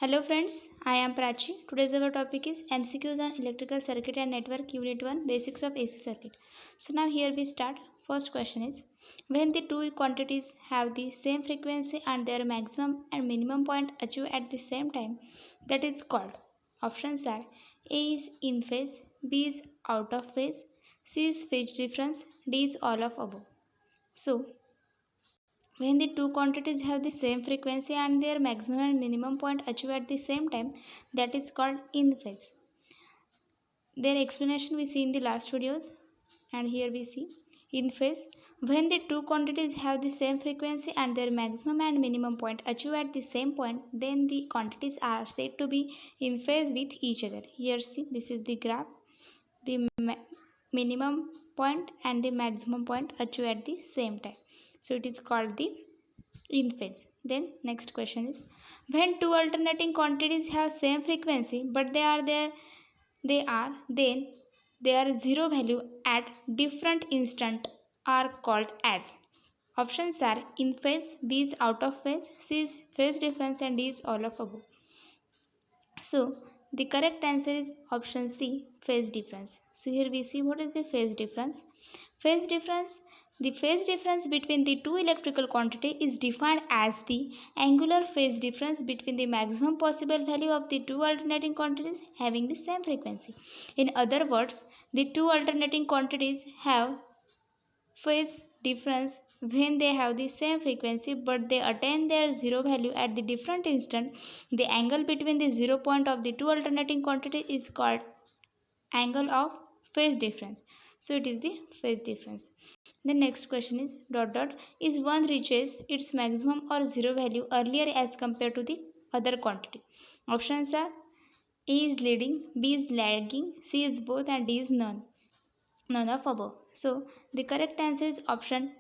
Hello friends, I am Prachi. Today's our topic is MCQs on Electrical Circuit and Network Unit 1 Basics of AC Circuit. So now here we start. First question is, when the two quantities have the same frequency and their maximum and minimum point achieved at the same time, that is called. Options are A is in phase, B is out of phase, C is phase difference, D is all of above. So when the two quantities have the same frequency and their maximum and minimum point achieved at the same time, that is called in phase. Their explanation we see in the last videos, and here we see in phase. When the two quantities have the same frequency and their maximum and minimum point achieved at the same point, then the quantities are said to be in phase with each other. Here see, this is the graph. The minimum point and the maximum point achieved at the same time. So it is called the in phase. Then next question is, when two alternating quantities have same frequency but then they are zero value at different instant are called as. Options are in phase, B is out of phase, C is phase difference, and D is all of above. So the correct answer is option C, phase difference. So here we see what is the phase difference. Phase difference. The phase difference between the two electrical quantity is defined as the angular phase difference between the maximum possible value of the two alternating quantities having the same frequency. In other words, the two alternating quantities have phase difference when they have the same frequency but they attain their zero value at the different instant. The angle between the 0 point of the two alternating quantity is called angle of phase difference. So it is the phase difference. The next question is is one reaches its maximum or zero value earlier as compared to the other quantity. Options are A is leading, B is lagging, C is both, and D is none of above. So the correct answer is option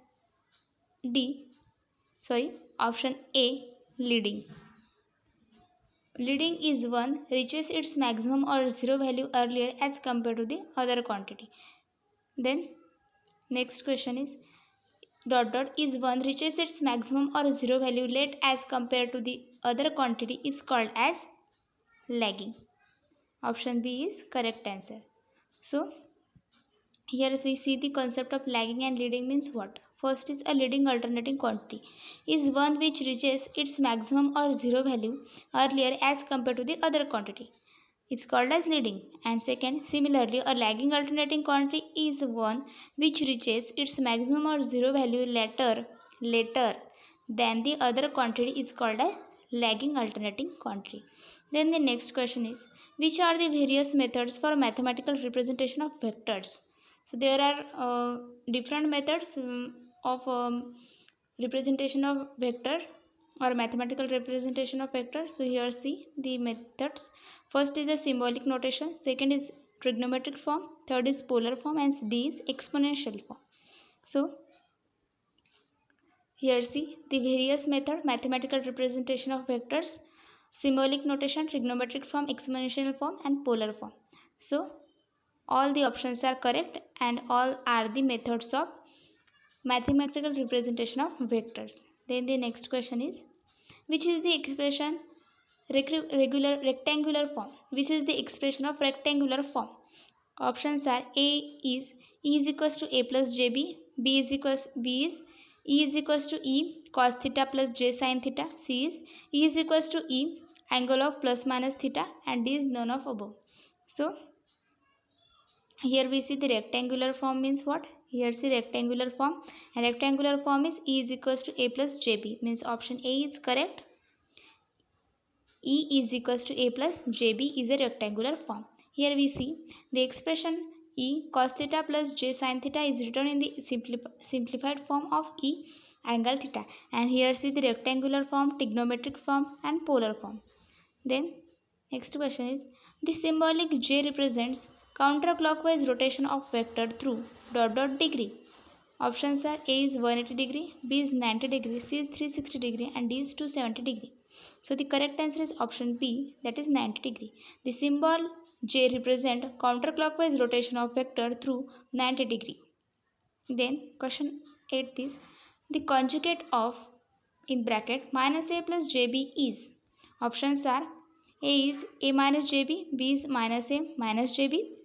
A, leading. Leading is one reaches its maximum or zero value earlier as compared to the other quantity. Then next question is is one reaches its maximum or zero value late as compared to the other quantity is called as lagging. Option B is correct answer. So here if we see the concept of lagging and leading means what? First is a leading alternating quantity is one which reaches its maximum or zero value earlier as compared to the other quantity. It's called as leading. And second, similarly, a lagging alternating quantity is one which reaches its maximum or zero value later than the other quantity is called as lagging alternating quantity. Then the next question is, which are the various methods for mathematical representation of vectors? So there are different methods of representation of vector or mathematical representation of vectors. So here see the methods. First is a symbolic notation, second is trigonometric form, third is polar form, and D is exponential form. So here see the various method mathematical representation of vectors, symbolic notation, trigonometric form, exponential form, and polar form. So all the options are correct and all are the methods of mathematical representation of vectors. Then the next question is, which is the expression regular rectangular form? Which is the expression of rectangular form? Options are A is E is equals to A plus JB, B is E is equals to E cos theta plus J sin theta, C is E is equals to E angle of plus minus theta, and D is none of above. So here we see the rectangular form means what? Here see rectangular form, and rectangular form is E is equals to A plus JB, means option A is correct. E is equals to A plus JB is a rectangular form. Here we see the expression E cos theta plus J sin theta is written in the simplified form of E angle theta, and here see the rectangular form, trigonometric form, and polar form. Then next question is, the symbolic J represents counterclockwise rotation of vector through degree. Options are A is 180 degree, B is 90 degree, C is 360 degree, and D is 270 degree. So the correct answer is option B, that is 90 degree. The symbol J represents counterclockwise rotation of vector through 90 degree. Then question 8 is, the conjugate of in bracket minus A plus JB is. Options are A is A minus JB, B is minus A minus JB,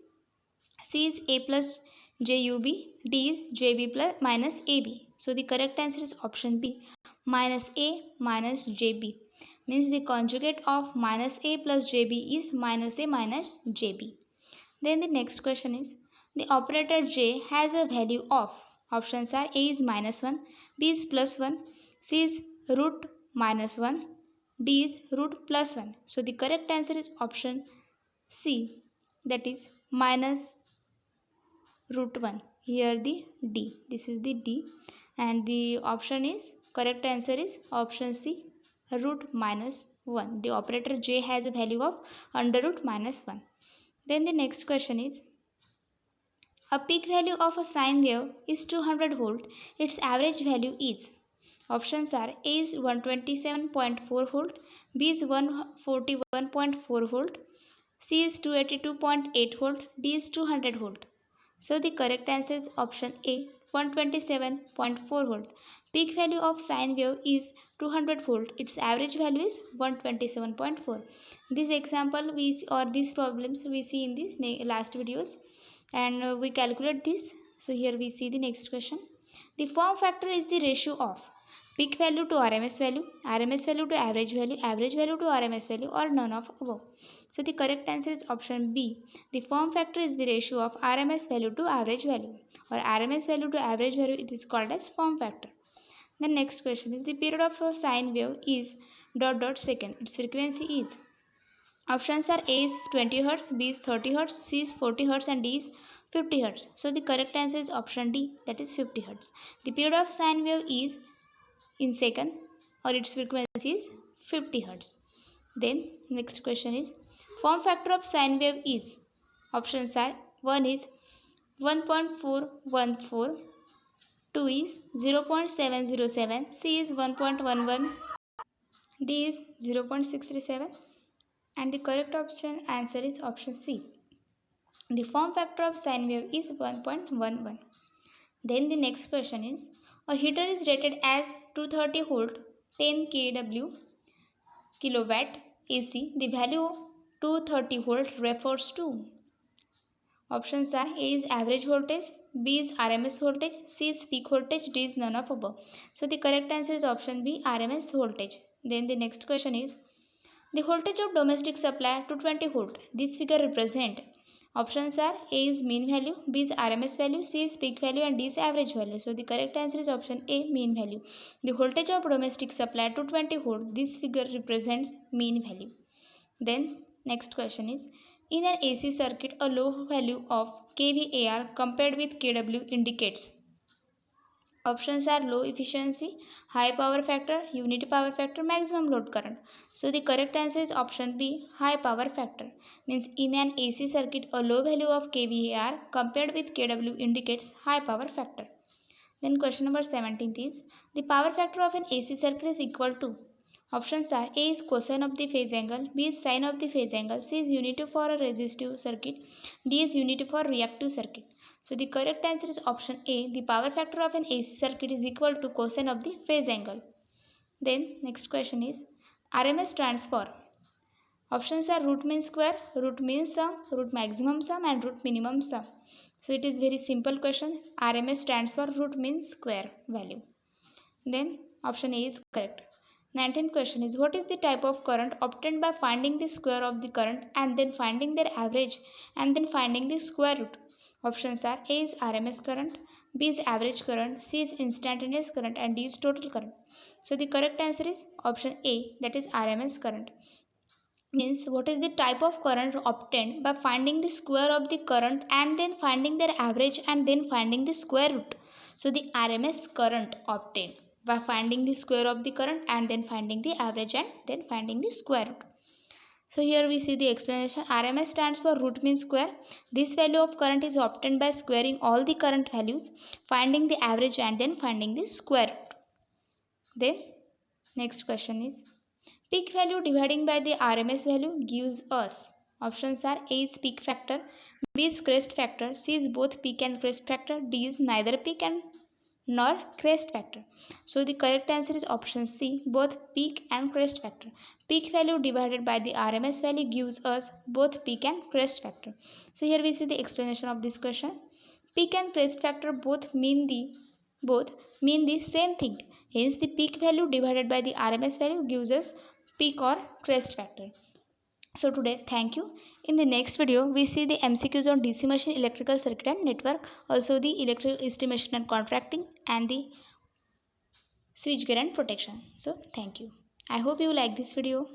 C is A plus JUB, D is JB plus minus AB. So the correct answer is option B, minus A minus JB. Means the conjugate of minus A plus JB is minus A minus JB. Then the next question is, the operator J has a value of, options are A is minus 1, B is plus 1, C is root minus 1, D is root plus 1. So the correct answer is option C, that is minus root 1. Here the D, this is the D, and the option is, correct answer is option C, root minus 1. The operator J has a value of under root minus 1. Then the next question is, a peak value of a sine wave is 200 volt. Its average value is, options are A is 127.4 volt, B is 141.4 volt, C is 282.8 volt, D is 200 volt. So the correct answer is option A, 127.4 volt. Peak value of sine wave is 200 volt. Its average value is 127.4. This example or these problems we see in these last videos, and we calculate this. So here we see the next question. The form factor is the ratio of peak value to RMS value to average value to RMS value, or none of above. So the correct answer is option B. The form factor is the ratio of RMS value to average value, or RMS value to average value. It is called as form factor. The next question is, the period of a sine wave is ... second. Its frequency is, options are A is 20 Hz, B is 30 Hz, C is 40 Hz, and D is 50 Hz. So the correct answer is option D, that is 50 Hz. The period of sine wave is in second, or its frequency is 50 Hz. Then next question is, form factor of sine wave is, options are 1 is 1.414, 2 is 0.707, C is 1.11, D is 0.637, and the correct option answer is option C. The form factor of sine wave is 1.11. Then the next question is, a heater is rated as 230 volt 10 kW kilowatt AC. The value 230 volt refers to, options are A is average voltage, B is RMS voltage, C is peak voltage, D is none of above. So the correct answer is option B, RMS voltage. Then the next question is, the voltage of domestic supply 220 volt. This figure represent, options are A is mean value, B is RMS value, C is peak value, and D is average value. So the correct answer is option A, mean value. The voltage of domestic supply 220 volt. This figure represents mean value. Then next question is, in an AC circuit, a low value of kVAR compared with kW indicates, options are low efficiency, high power factor, unity power factor, maximum load current. So the correct answer is option B, high power factor. Means in an AC circuit, a low value of kVAR compared with kW indicates high power factor. Then question number 17 is, the power factor of an AC circuit is equal to, options are A is cosine of the phase angle, B is sine of the phase angle, C is unity for a resistive circuit, D is unity for reactive circuit. So the correct answer is option A. The power factor of an AC circuit is equal to cosine of the phase angle. Then next question is, RMS stands for, options are root mean square, root mean sum, root maximum sum, and root minimum sum. So it is very simple question. RMS stands for root mean square value. Then option A is correct. 19th question is, what is the type of current obtained by finding the square of the current and then finding their average and then finding the square root? Options are A is RMS current, B is average current, C is instantaneous current, and D is total current. So the correct answer is option A, that is RMS current. Means what is the type of current obtained by finding the square of the current and then finding their average and then finding the square root. So the RMS current obtained by finding the square of the current and then finding the average and then finding the square root. So here we see the explanation. RMS stands for root mean square. This value of current is obtained by squaring all the current values, finding the average, and then finding the square root. Then next question is, peak value dividing by the RMS value gives us, options are A is peak factor, B is crest factor, C is both peak and crest factor, D is neither peak and nor crest factor. So the correct answer is option C, both peak and crest factor. Peak value divided by the RMS value gives us both peak and crest factor. So here we see the explanation of this question. Peak and crest factor both mean the same thing. Hence the peak value divided by the RMS value gives us peak or crest factor. So today, thank you. In the next video, we see the MCQs on DC machine, electrical circuit and network, also the electrical estimation and contracting, and the switchgear and protection. So thank you. I hope you like this video.